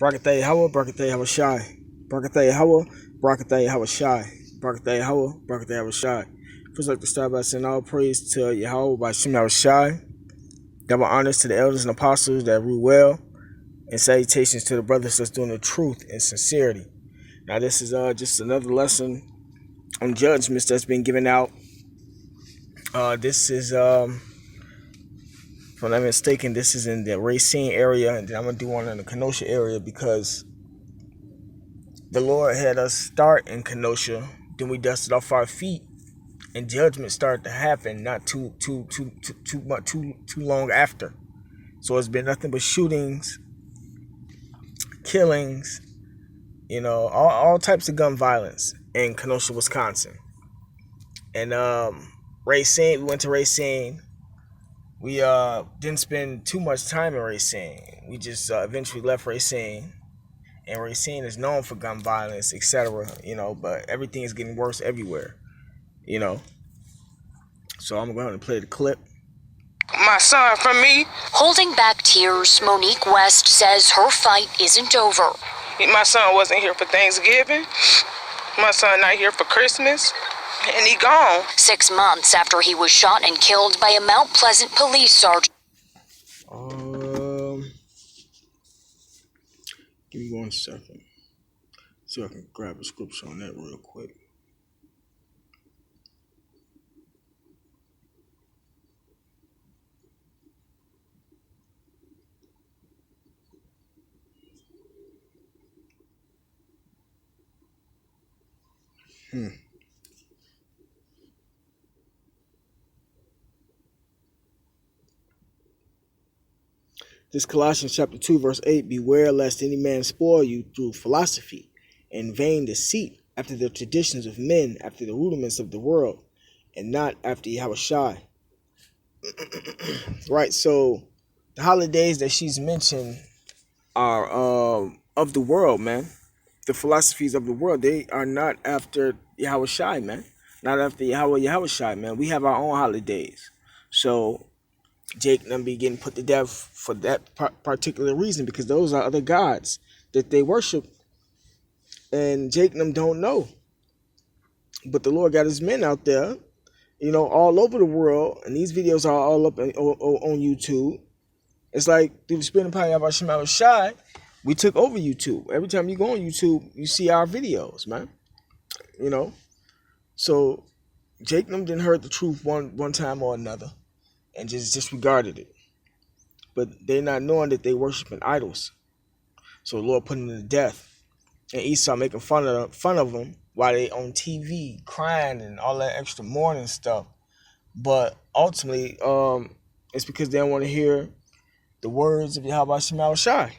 Barakatah Yahweh, Barakatah Yahweh Shai. Barakatah Yahweh, Barakatah Yahweh Shai. Barakatah Yahweh, Barakatah Yahweh Shai. First, I'd like to start by saying all praise to Yahweh by Shem Yahweh Shai. Double honors to the elders and apostles that rule well. And salutations to the brothers that's doing the truth and sincerity. Now, this is just another lesson on judgments that's been given out. This is, if I'm not mistaken, this is in the Racine area, and then I'm going to do one in the Kenosha area because the Lord had us start in Kenosha, then we dusted off our feet, and judgment started to happen not too long after. So it's been nothing but shootings, killings, all types of gun violence in Kenosha, Wisconsin. And Racine, we went to Racine. We didn't spend too much time in Racine. We just eventually left Racine. And Racine is known for gun violence, etc. But everything is getting worse everywhere. So I'm going to play the clip. My son from me. Holding back tears, Monique West says her fight isn't over. My son wasn't here for Thanksgiving. My son not here for Christmas. And he gone. 6 months after he was shot and killed by a Mount Pleasant police sergeant. Give me 1 second. See if I can grab a scripture on that real quick. This Colossians chapter 2, verse 8, beware lest any man spoil you through philosophy and vain deceit, after the traditions of men, after the rudiments of the world, and not after Yahweh Shai. Right, so the holidays that she's mentioned are of the world, man. The philosophies of the world, they are not after Yahweh Shai, man. Not after Yahweh Shai, man. We have our own holidays. So Jake and them be getting put to death for that particular reason, because those are other gods that they worship, and Jake and them don't know. But the Lord got his men out there, all over the world, and these videos are all up on YouTube. It's like through the Spirit and power of our Shema Shai, we took over YouTube. Every time you go on YouTube, you see our videos, man. So Jake and them didn't heard the truth one time or another, and just disregarded it. But they're not knowing that they worshiping idols. So the Lord put them to death. And Esau making fun of them while they on TV crying and all that extra mourning stuff. But ultimately, it's because they don't want to hear the words of Yahweh Shema Shai.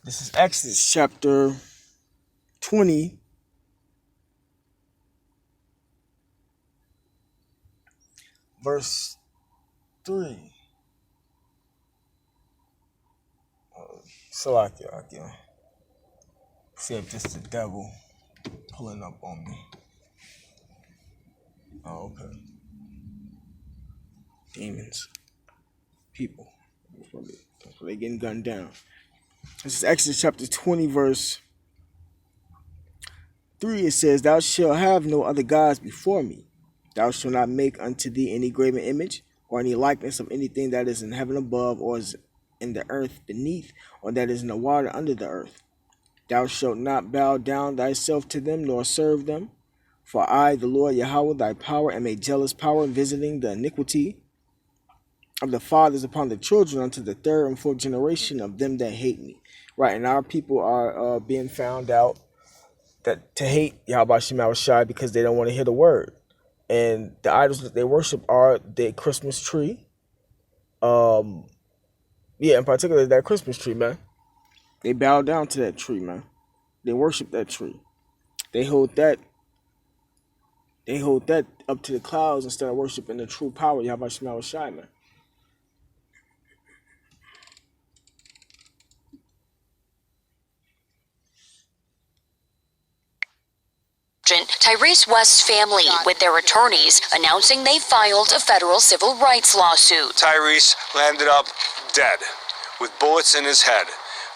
This is Exodus chapter 20. Verse 3. Salakia. See if this is the devil pulling up on me. Oh, okay. Demons. People. That's why they're getting gunned down. This is Exodus chapter 20, verse 3. It says, thou shalt have no other gods before me. Thou shalt not make unto thee any graven image, or any likeness of anything that is in heaven above, or is in the earth beneath, or that is in the water under the earth. Thou shalt not bow down thyself to them, nor serve them. For I, the Lord Yahweh, thy power, am a jealous power, visiting the iniquity of the fathers upon the children unto the third and fourth generation of them that hate me. Right, and our people are being found out that to hate Yahweh Shema Shai because they don't want to hear the word. And the idols that they worship are the Christmas tree. In particular, that Christmas tree, man. They bow down to that tree, man. They worship that tree. They hold that up to the clouds instead of worshiping the true power, Yahweh Shema Shai, man. Tyrese West's family, with their attorneys, announcing they filed a federal civil rights lawsuit. Tyrese landed up dead. with bullets in his head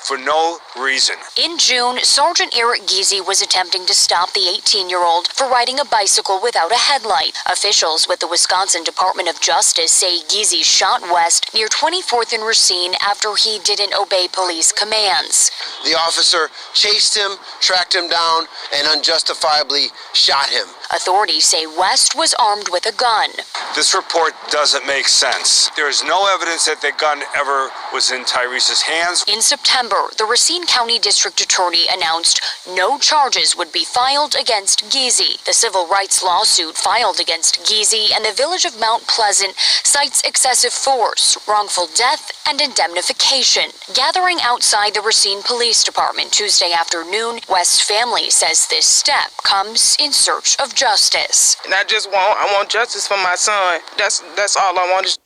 for no reason. In June, Sergeant Eric Giese was attempting to stop the 18-year-old for riding a bicycle without a headlight. Officials with the Wisconsin Department of Justice say Giese shot West near 24th and Racine after he didn't obey police commands. The officer chased him, tracked him down, and unjustifiably shot him. Authorities say West was armed with a gun. This report doesn't make sense. There is no evidence that the gun ever was in Tyrese's hands. In September, the Racine County District Attorney announced no charges would be filed against Giese. The civil rights lawsuit filed against Giese and the village of Mount Pleasant cites excessive force, wrongful death, and indemnification. Gathering outside the Racine Police Department Tuesday afternoon, West's family says this step comes in search of justice. And I want justice for my son. That's all I want.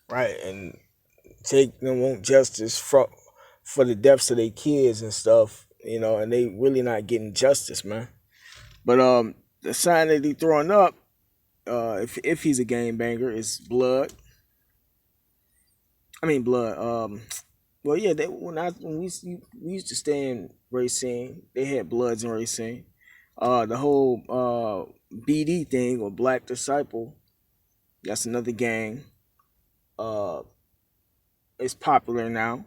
Right, and take them want justice for the deaths of their kids and stuff, and they really not getting justice, man. But the sign that he throwing up, if he's a gangbanger, is blood. I mean blood. Well, yeah, when we used to stay in Racine, they had Bloods in Racine. The whole BD thing, or Black Disciple, that's another gang. It's popular now.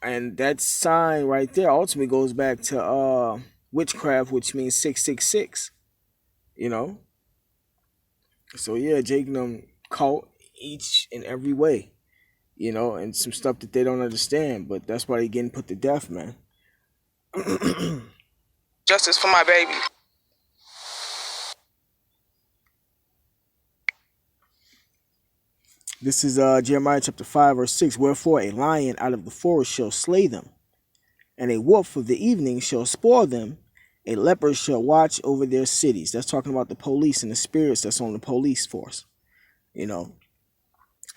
And that sign right there ultimately goes back to witchcraft, which means 666. So yeah, Jake and them caught each and every way, and some stuff that they don't understand, but that's why they getting put to death, man. Justice for my baby. This is Jeremiah chapter 5, verse 6. Wherefore a lion out of the forest shall slay them, and a wolf of the evening shall spoil them. A leopard shall watch over their cities. That's talking about the police and the spirits that's on the police force.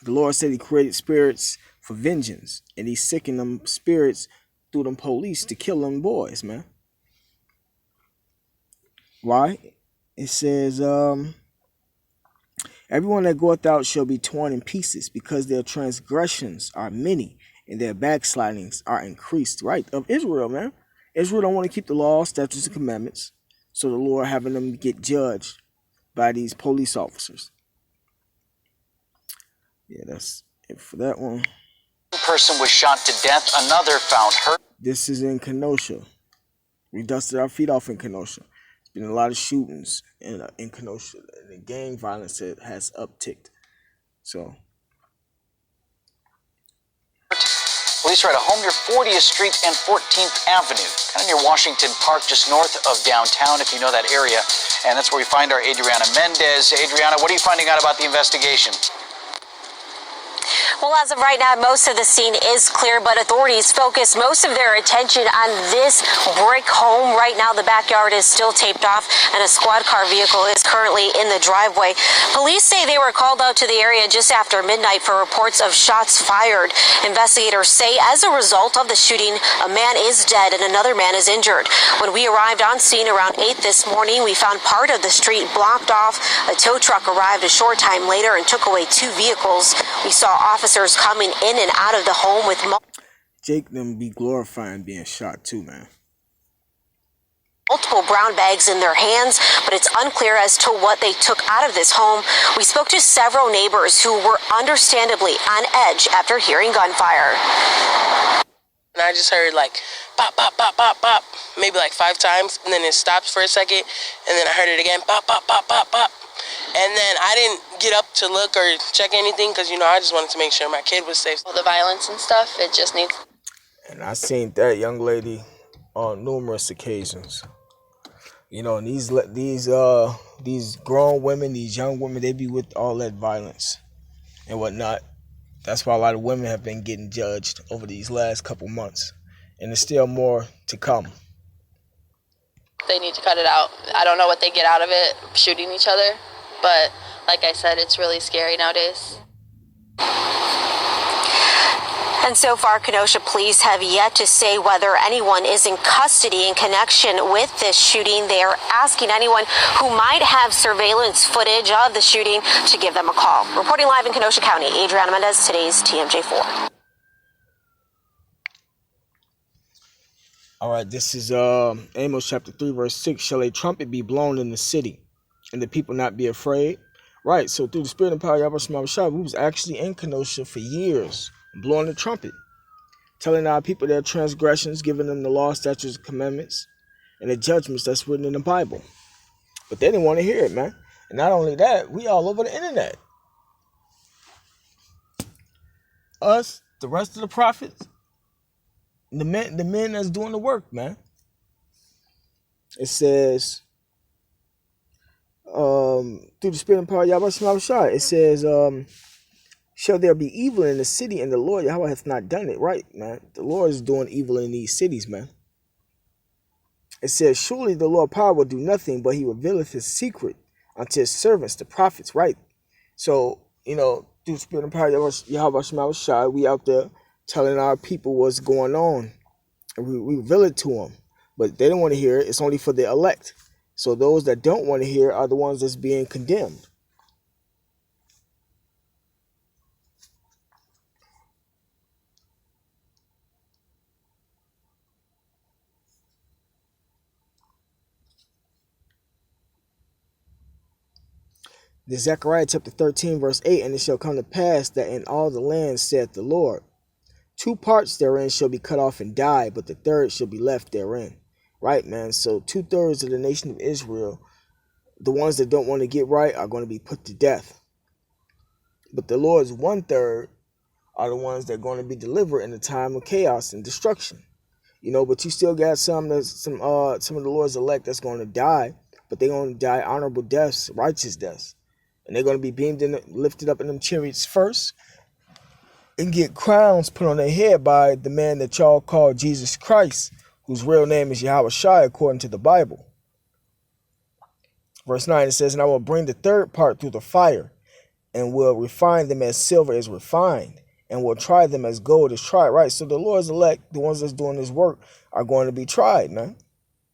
The Lord said he created spirits for vengeance, and he sickened them spirits through them police to kill them boys, man. Why? It says, everyone that goeth out shall be torn in pieces, because their transgressions are many, and their backslidings are increased. Right, of Israel, man. Israel don't want to keep the law, statutes, and commandments, so the Lord having them get judged by these police officers. Yeah, that's it for that one. One person was shot to death, another found hurt. This is in Kenosha. We dusted our feet off in Kenosha. There's been a lot of shootings in Kenosha, and the gang violence has upticked. So Police are at a home near 40th Street and 14th Avenue, kind of near Washington Park, just north of downtown, if you know that area. And that's where we find our Adriana Mendez. Adriana, what are you finding out about the investigation? Well, as of right now, most of the scene is clear, but authorities focus most of their attention on this brick home. Right now, the backyard is still taped off, and a squad car vehicle is currently in the driveway. Police say they were called out to the area just after midnight for reports of shots fired. Investigators say as a result of the shooting, a man is dead and another man is injured. When we arrived on scene around 8 this morning, we found part of the street blocked off. A tow truck arrived a short time later and took away 2 vehicles. We saw officers coming in and out of the home with Jake them be glorifying being shot too, man. Multiple brown bags in their hands, but it's unclear as to what they took out of this home. We spoke to several neighbors who were understandably on edge after hearing gunfire. And I just heard like pop, pop, pop, pop, pop, maybe like 5 times, and then it stopped for a second, and then I heard it again, pop, pop, pop, pop, pop. And then I didn't get up to look or check anything because, I just wanted to make sure my kid was safe. All the violence and stuff, it just needs... And I seen that young lady on numerous occasions. And these grown women, these young women, they be with all that violence and whatnot. That's why a lot of women have been getting judged over these last couple months. And there's still more to come. They need to cut it out. I don't know what they get out of it, shooting each other. But like I said, it's really scary nowadays. And so far, Kenosha police have yet to say whether anyone is in custody in connection with this shooting. They are asking anyone who might have surveillance footage of the shooting to give them a call. Reporting live in Kenosha County, Adriana Mendez, today's TMJ4. All right, this is Amos chapter 3, verse 6. Shall a trumpet be blown in the city, and the people not be afraid? Right, so through the spirit and power of Yahweh Shema Shai, we was actually in Kenosha for years, blowing the trumpet, telling our people their transgressions, giving them the law, statutes, commandments, and the judgments that's written in the Bible. But they didn't want to hear it, man. And not only that, we all over the internet. Us, the rest of the prophets, the men that's doing the work, man. It says, through the spirit and power of Yahweh Shema Shai, it says, shall there be evil in the city, and the Lord Yahweh hath not done it? Right, man. The Lord is doing evil in these cities, man. It says, surely the Lord power will do nothing, but he revealeth his secret unto his servants, the prophets, right? So, through the spirit and power of Yahweh Shema Shai, we out there telling our people what's going on. And we reveal it to them. But they don't want to hear it. It's only for the elect. So those that don't want to hear are the ones that's being condemned. The Zechariah chapter 13, verse 8, and it shall come to pass that in all the land, saith the Lord, 2 parts therein shall be cut off and die, but the third shall be left therein. Right, man? So 2/3 of the nation of Israel, the ones that don't want to get right, are going to be put to death. But the Lord's 1/3 are the ones that are going to be delivered in the time of chaos and destruction. But you still got some of the Lord's elect that's going to die, but they're going to die honorable deaths, righteous deaths. And they're going to be lifted up in them chariots first and get crowns put on their head by the man that y'all call Jesus Christ, whose real name is Yahweh Shai, according to the Bible. Verse 9, it says, and I will bring the third part through the fire, and will refine them as silver is refined, and will try them as gold is tried. Right, so the Lord's elect, the ones that's doing this work, are going to be tried, man.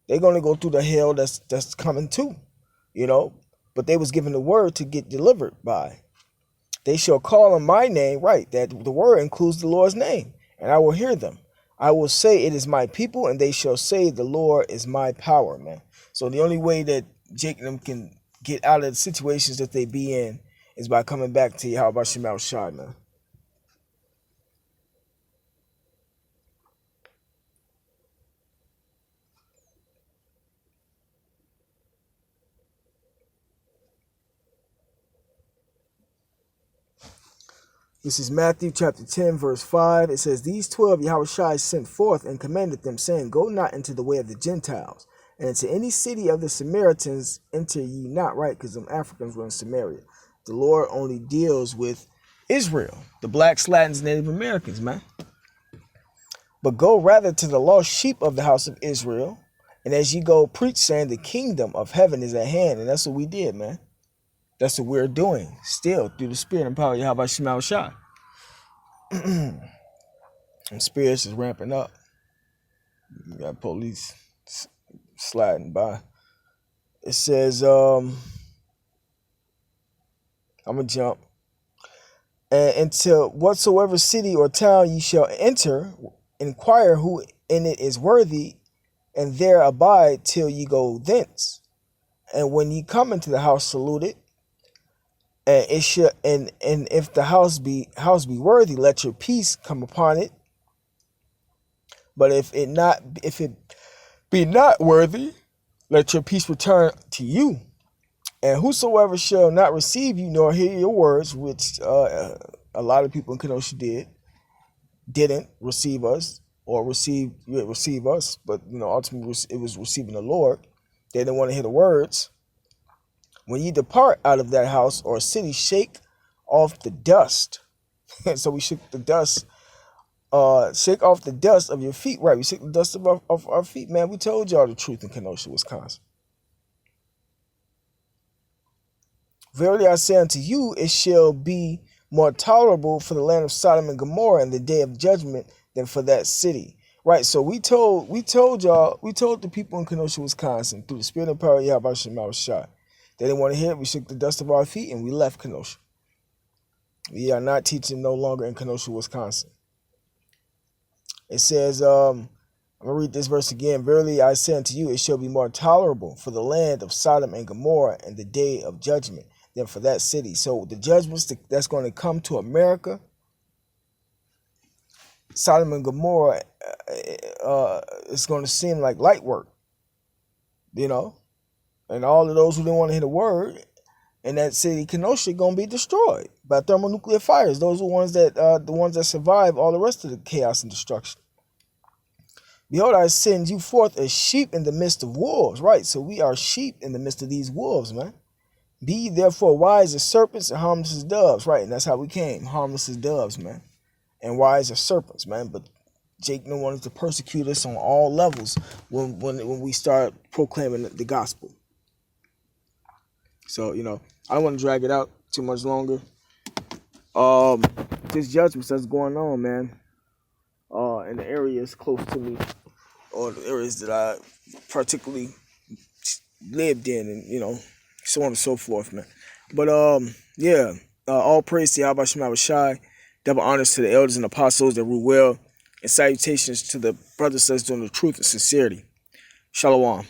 They're going to go through the hell that's coming too, But they was given the word to get delivered by. They shall call on my name, right, that the word includes the Lord's name, and I will hear them. I will say, it is my people, and they shall say, the Lord is my power, man. So the only way that Jake and them can get out of the situations that they be in is by coming back to Yahweh Shema Shai, man. This is Matthew chapter 10, verse 5. It says, these 12 Yahweh Shai sent forth and commanded them, saying, go not into the way of the Gentiles, and into any city of the Samaritans enter ye not, right? Because them Africans were in Samaria. The Lord only deals with Israel, the blacks, Latins, Native Americans, man. But go rather to the lost sheep of the house of Israel, and as ye go, preach, saying, the kingdom of heaven is at hand. And that's what we did, man. That's what we're doing still through the spirit and power of Yahweh Shema Shai. And spirits is ramping up. You got police sliding by. It says, I'm going to jump. And until whatsoever city or town ye shall enter, inquire who in it is worthy, and there abide till ye go thence. And when ye come into the house, salute it. And it should, and if the house be worthy, let your peace come upon it. But if it be not worthy, let your peace return to you. And whosoever shall not receive you nor hear your words, which a lot of people in Kenosha didn't receive us or receive us, but ultimately it was receiving the Lord. They didn't want to hear the words. When ye depart out of that house or city, shake off the dust. So we shook the dust. Shake off the dust of your feet. Right, we shake the dust of our feet, man. We told y'all the truth in Kenosha, Wisconsin. Verily I say unto you, it shall be more tolerable for the land of Sodom and Gomorrah in the day of judgment than for that city. Right, so we told the people in Kenosha, Wisconsin, through the spirit and power of Yahweh Shema Shai. They didn't want to hear it. We shook the dust of our feet and we left Kenosha. We are not teaching no longer in Kenosha, Wisconsin. It says, I'm going to read this verse again. Verily I say unto you, it shall be more tolerable for the land of Sodom and Gomorrah in the day of judgment than for that city. So the judgments that's going to come to America, Sodom and Gomorrah, it's going to seem like light work, you know. And all of those who didn't want to hear the word in that city, Kenosha, going to be destroyed by thermonuclear fires. Those are the ones that survive all the rest of the chaos and destruction. Behold, I send you forth as sheep in the midst of wolves. Right, so we are sheep in the midst of these wolves, man. Be ye therefore wise as serpents and harmless as doves. Right, and that's how we came, harmless as doves, man. And wise as serpents, man. But Jake wanted to persecute us on all levels when we start proclaiming the gospel. So, you know, I don't want to drag it out too much longer. This judgment that's going on, man, in the areas close to me, or the areas that I particularly lived in, and, you know, so on and so forth, man. But, yeah, all praise to Yahweh Shema Shai, double honors to the elders and apostles that rule well, and salutations to the brothers that's doing the truth and sincerity. Shalom.